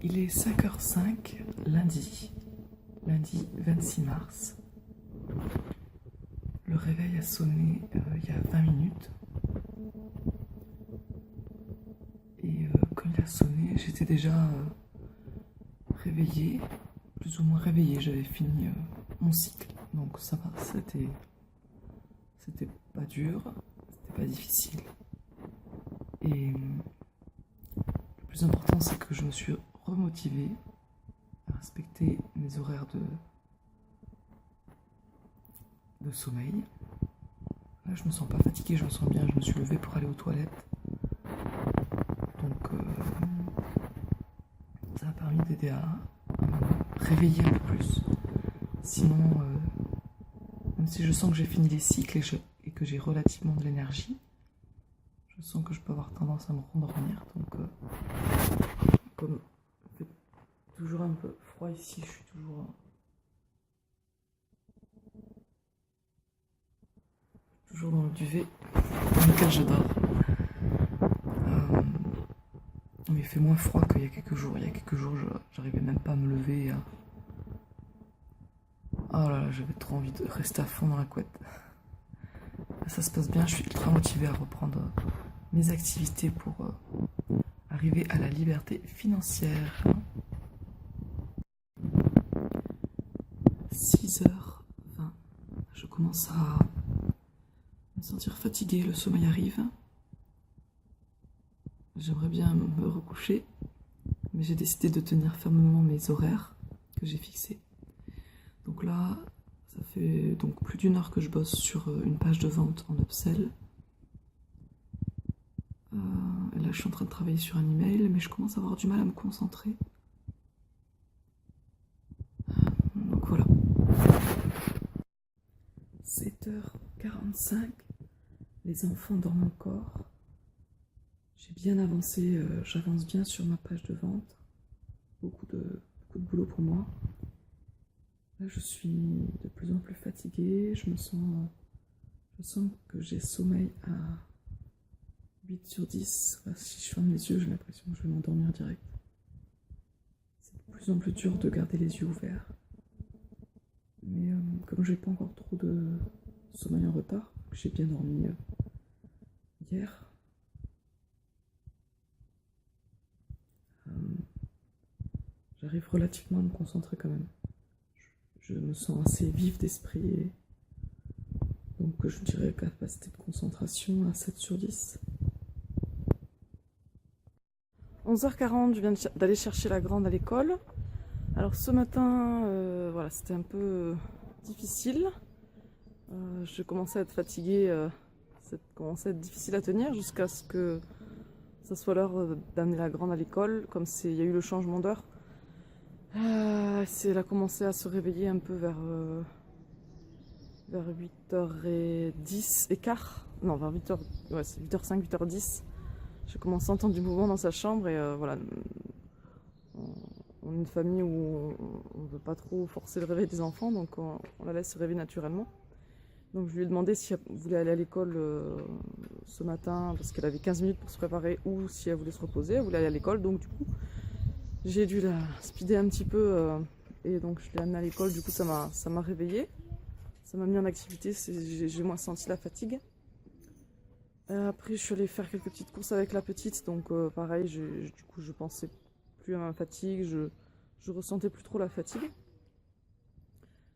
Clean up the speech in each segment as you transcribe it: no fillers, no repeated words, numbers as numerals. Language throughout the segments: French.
Il est 5h05, lundi 26 mars. Le réveil a sonné il y a 20 minutes. Et quand il a sonné, j'étais déjà réveillée, plus ou moins réveillée. J'avais fini mon cycle, donc ça va, c'était pas dur, c'était pas difficile. Et le plus important, c'est que je me suis remotivée à respecter mes horaires de sommeil. Là, je me sens pas fatiguée, je me sens bien, je me suis levée pour aller aux toilettes. Donc, ça a permis d'aider à me réveiller un peu plus. Sinon, même si je sens que j'ai fini les cycles et que j'ai relativement de l'énergie, je sens que je peux avoir tendance à me rendormir. Donc, comme il fait toujours un peu froid ici, je suis toujours dans le duvet dans lequel je dors. Mais il fait moins froid qu'il y a quelques jours. Il y a quelques jours, j'arrivais même pas à me lever. Oh là là, j'avais trop envie de rester à fond dans la couette. Ça se passe bien, je suis ultra motivée à reprendre mes activités pour arriver à la liberté financière. 6h20, je commence à me sentir fatiguée, le sommeil arrive. J'aimerais bien me recoucher, mais j'ai décidé de tenir fermement mes horaires que j'ai fixés. Donc là, ça fait donc plus d'1 heure que je bosse sur une page de vente en upsell. Et là, je suis en train de travailler sur un email, mais je commence à avoir du mal à me concentrer. Donc voilà. 7h45, les enfants dorment encore. J'ai bien avancé, j'avance bien sur ma page de vente. Beaucoup de boulot pour moi. Là, je suis de plus en plus fatiguée. Je sens que j'ai sommeil à 8/10. Là, si je ferme les yeux, j'ai l'impression que je vais m'endormir direct. C'est de plus en plus dur de garder les yeux ouverts. Mais comme j'ai pas encore trop de sommeil en retard, que j'ai bien dormi hier, j'arrive relativement à me concentrer quand même. Je me sens assez vive d'esprit, donc je dirais capacité de concentration à 7/10. 11h40, je viens d'aller chercher la grande à l'école. Alors ce matin, voilà, c'était un peu difficile. Je commençais à être fatiguée, ça commençait à être difficile à tenir jusqu'à ce que ça soit l'heure d'amener la grande à l'école. Comme il y a eu le changement d'heure, elle a commencé à se réveiller un peu vers 8h10 et quart. Non, vers 8h, ouais, c'est 8h05, 8h10. J'ai commencé à entendre du mouvement dans sa chambre et voilà. On est une famille où on ne veut pas trop forcer le réveil des enfants, donc on la laisse se réveiller naturellement. Donc je lui ai demandé si elle voulait aller à l'école ce matin, parce qu'elle avait 15 minutes pour se préparer, ou si elle voulait se reposer. Elle voulait aller à l'école, donc du coup, j'ai dû la speeder un petit peu, et donc je l'ai amenée à l'école. Du coup, ça m'a réveillée, ça m'a mis en activité, j'ai moins senti la fatigue. Après, je suis allée faire quelques petites courses avec la petite, donc pareil, du coup, je pensais plus à ma fatigue, je ressentais plus trop la fatigue.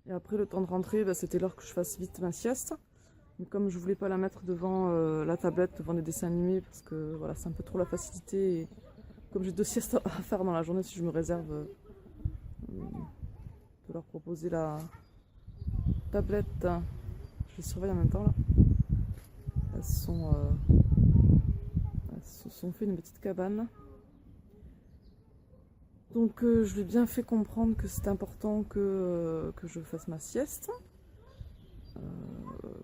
Et après, le temps de rentrer, c'était l'heure que je fasse vite ma sieste. Mais comme je voulais pas la mettre devant la tablette, devant des dessins animés, parce que voilà, c'est un peu trop la facilité. Et comme j'ai 2 siestes à faire dans la journée, si je me réserve de leur proposer la tablette, je les surveille en même temps là. Elles se sont fait une petite cabane. Donc je lui ai bien fait comprendre que c'était important que je fasse ma sieste.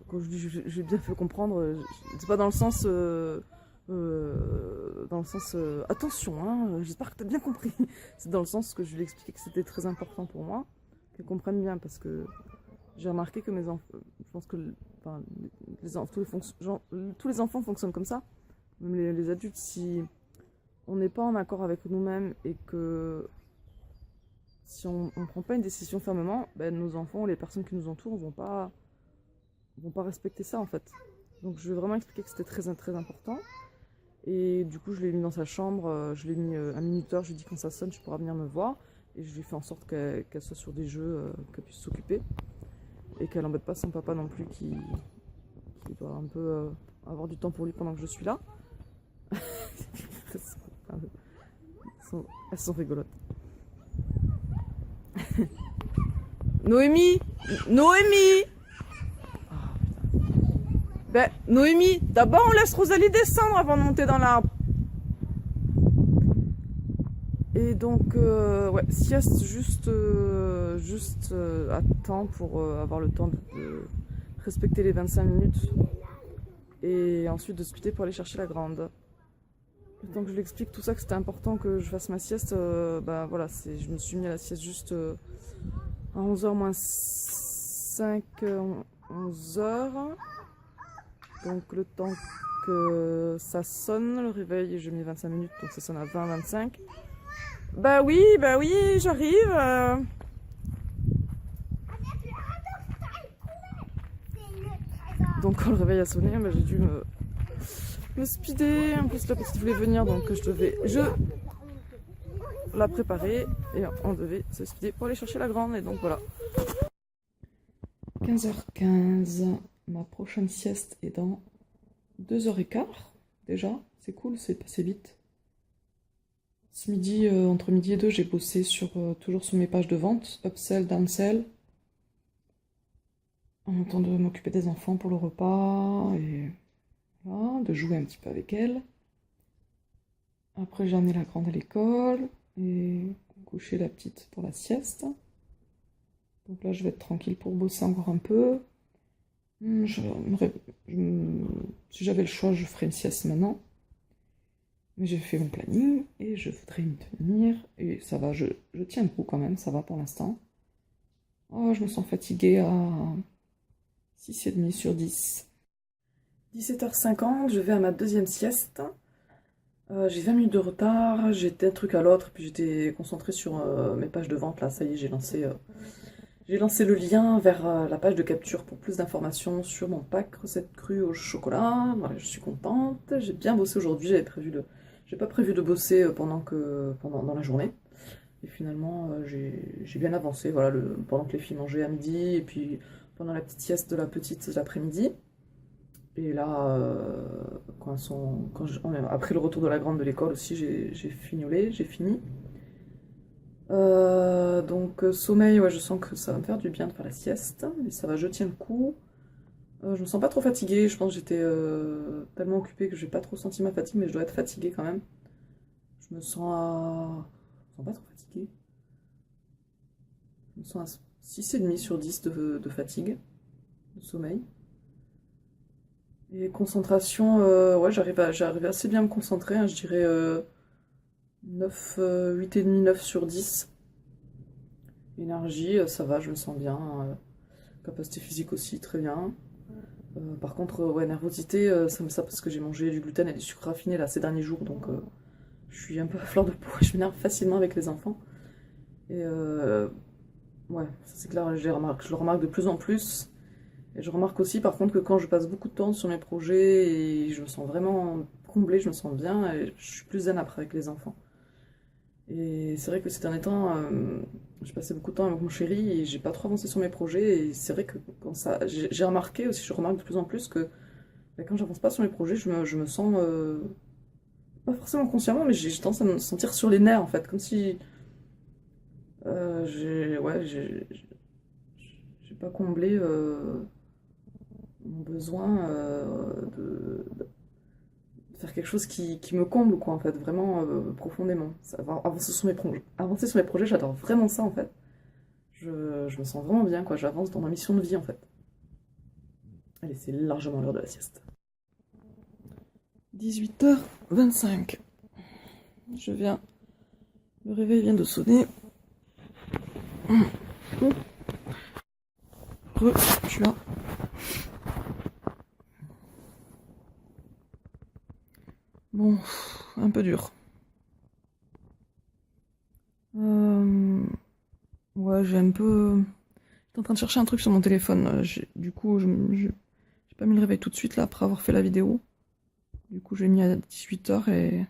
Quand je dis j'ai bien fait comprendre, c'est pas dans le sens attention, hein, j'espère que tu as bien compris. C'est dans le sens que je lui ai expliqué que c'était très important pour moi, qu'elle comprenne bien, parce que j'ai remarqué que mes enfants, je pense que enfin, tous les enfants fonctionnent comme ça, même les adultes, si on n'est pas en accord avec nous-mêmes et que si on ne prend pas une décision fermement, ben, nos enfants ou les personnes qui nous entourent vont pas respecter ça en fait. Donc je vais vraiment expliquer que c'était très, très important. Et du coup, je l'ai mis dans sa chambre, je l'ai mis un minuteur, je lui ai dit quand ça sonne, tu pourras venir me voir. Et je lui ai fait en sorte qu'elle soit sur des jeux, qu'elle puisse s'occuper. Et qu'elle n'embête pas son papa non plus, qui doit un peu avoir du temps pour lui pendant que je suis là. Elles sont rigolotes. Noémie! Noémie! Ben, Noémie, d'abord on laisse Rosalie descendre avant de monter dans l'arbre. Et donc, ouais, sieste juste à temps pour avoir le temps de respecter les 25 minutes. Et ensuite de se quitter pour aller chercher la grande. Et donc je lui explique tout ça, que c'était important que je fasse ma sieste. Ben voilà, je me suis mis à la sieste juste à 11h moins 5, 11h. Donc le temps que ça sonne, le réveil, j'ai mis 25 minutes, donc ça sonne à 20-25. Bah oui, j'arrive. Donc quand le réveil a sonné, bah, j'ai dû me speeder. En plus la petite voulait venir, donc je la préparer et on devait se speeder pour aller chercher la grande. Et donc voilà. 15h15. Ma prochaine sieste est dans 2h15, déjà, c'est cool, c'est passé vite. Ce midi, entre midi et 2, j'ai bossé toujours sur mes pages de vente, upsell, downsell, en même temps de m'occuper des enfants pour le repas, et voilà, de jouer un petit peu avec elles. Après, j'ai amené la grande à l'école, et coucher la petite pour la sieste. Donc là, je vais être tranquille pour bosser encore un peu. Si j'avais le choix, je ferais une sieste maintenant. Mais j'ai fait mon planning et je voudrais m'y tenir. Et ça va, je tiens le coup quand même, ça va pour l'instant. Oh, je me sens fatiguée à 6,5 sur 10. 17h50, je vais à ma deuxième sieste. J'ai 20 minutes de retard, j'étais un truc à l'autre, puis j'étais concentrée sur mes pages de vente. Là, ça y est, j'ai lancé le lien vers la page de capture pour plus d'informations sur mon pack recette crue au chocolat. Voilà, je suis contente. J'ai bien bossé aujourd'hui. J'ai pas prévu de bosser dans la journée. Et finalement, j'ai bien avancé. Voilà, pendant que les filles mangeaient à midi et puis pendant la petite sieste de la petite l'après-midi. Et là, après le retour de la grande de l'école aussi, j'ai fini. Donc sommeil, ouais, je sens que ça va me faire du bien de faire la sieste, mais ça va, je tiens le coup. Je me sens pas trop fatiguée, je pense que j'étais tellement occupée que j'ai pas trop senti ma fatigue, mais je dois être fatiguée quand même. Je me sens pas trop fatiguée. Je me sens à 6,5 sur 10 de fatigue, de sommeil. Et concentration, ouais, j'arrive assez bien à me concentrer, hein, je dirais 8,5, 9 sur 10. Énergie, ça va, je me sens bien. Capacité physique aussi, très bien. Par contre, ouais, nervosité, ça parce que j'ai mangé du gluten et des sucres raffinés là ces derniers jours, donc je suis un peu à fleur de peau, je m'énerve facilement avec les enfants. Et ouais, ça c'est clair, je le remarque de plus en plus. Et je remarque aussi par contre que quand je passe beaucoup de temps sur mes projets et je me sens vraiment comblée, je me sens bien et je suis plus zen après avec les enfants. Et c'est vrai que ces derniers temps, j'ai passé beaucoup de temps avec mon chéri et j'ai pas trop avancé sur mes projets. Et c'est vrai que j'ai remarqué aussi, je remarque de plus en plus que bah, quand j'avance pas sur mes projets, je me sens, pas forcément consciemment, mais j'ai tendance à me sentir sur les nerfs en fait, comme si j'ai pas comblé mon besoin de faire quelque chose qui me comble, quoi, en fait, vraiment profondément. Avancer sur mes projets, j'adore vraiment ça, en fait. Je me sens vraiment bien, quoi, j'avance dans ma mission de vie, en fait. Allez, c'est largement l'heure de la sieste. 18h25. Le réveil vient de sonner. Je suis là. Bon, un peu dur. Ouais, j'ai un peu... J'étais en train de chercher un truc sur mon téléphone. Du coup, j'ai pas mis le réveil tout de suite, là, après avoir fait la vidéo. Du coup, j'ai mis à 18h et...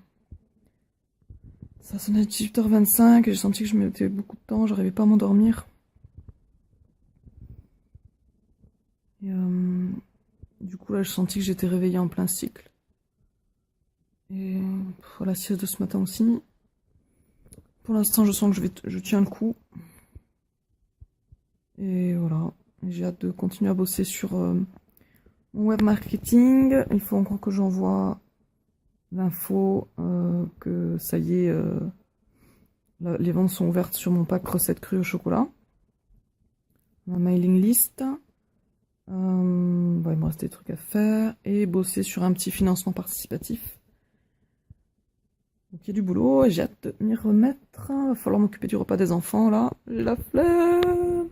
Ça sonnait à 18h25 et j'ai senti que je mettais beaucoup de temps, j'arrivais pas à m'endormir. Et du coup, là, j'ai senti que j'étais réveillée en plein cycle. Et voilà, la sieste de ce matin aussi. Pour l'instant, je sens que je tiens le coup. Et voilà, j'ai hâte de continuer à bosser sur mon web marketing. Il faut encore que j'envoie l'info que ça y est, les ventes sont ouvertes sur mon pack recettes crues au chocolat. Ma mailing list. Il me reste des trucs à faire. Et bosser sur un petit financement participatif. Donc il y a du boulot et j'ai hâte de m'y remettre. Il va falloir m'occuper du repas des enfants là. J'ai la flemme.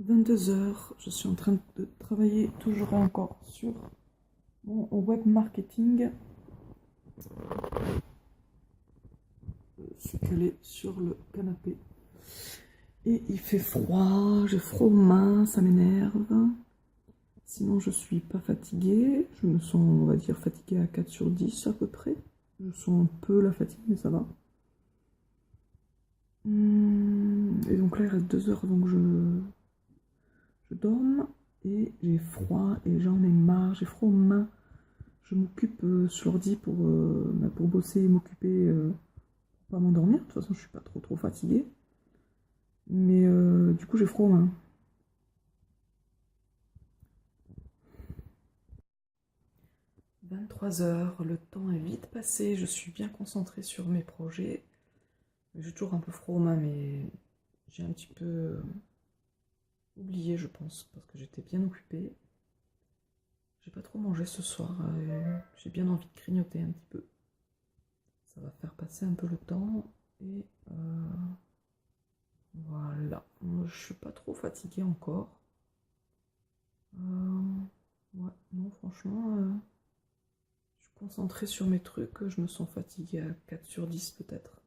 22h, je suis en train de travailler toujours et encore sur mon web marketing. Je suis calée sur le canapé. Et il fait froid, j'ai froid aux mains, ça m'énerve. Sinon je suis pas fatiguée. Je me sens, on va dire, fatiguée à 4 sur 10 à peu près. Je sens un peu la fatigue, mais ça va. Et donc là, il reste 2 heures avant que je dorme. Et j'ai froid et j'en ai marre, j'ai froid aux mains. Je m'occupe sur l'ordi pour bosser et m'occuper, pour pas m'endormir. De toute façon, je suis pas trop fatiguée. Mais du coup, j'ai froid aux mains. 23h, le temps est vite passé. Je suis bien concentrée sur mes projets. J'ai toujours un peu froid aux mains, mais j'ai un petit peu oublié, je pense, parce que j'étais bien occupée. J'ai pas trop mangé ce soir. J'ai bien envie de grignoter un petit peu. Ça va faire passer un peu le temps. Et voilà. Je suis pas trop fatiguée encore. Ouais, non, franchement, je suis concentrée sur mes trucs. Je me sens fatiguée à 4 sur 10 peut-être.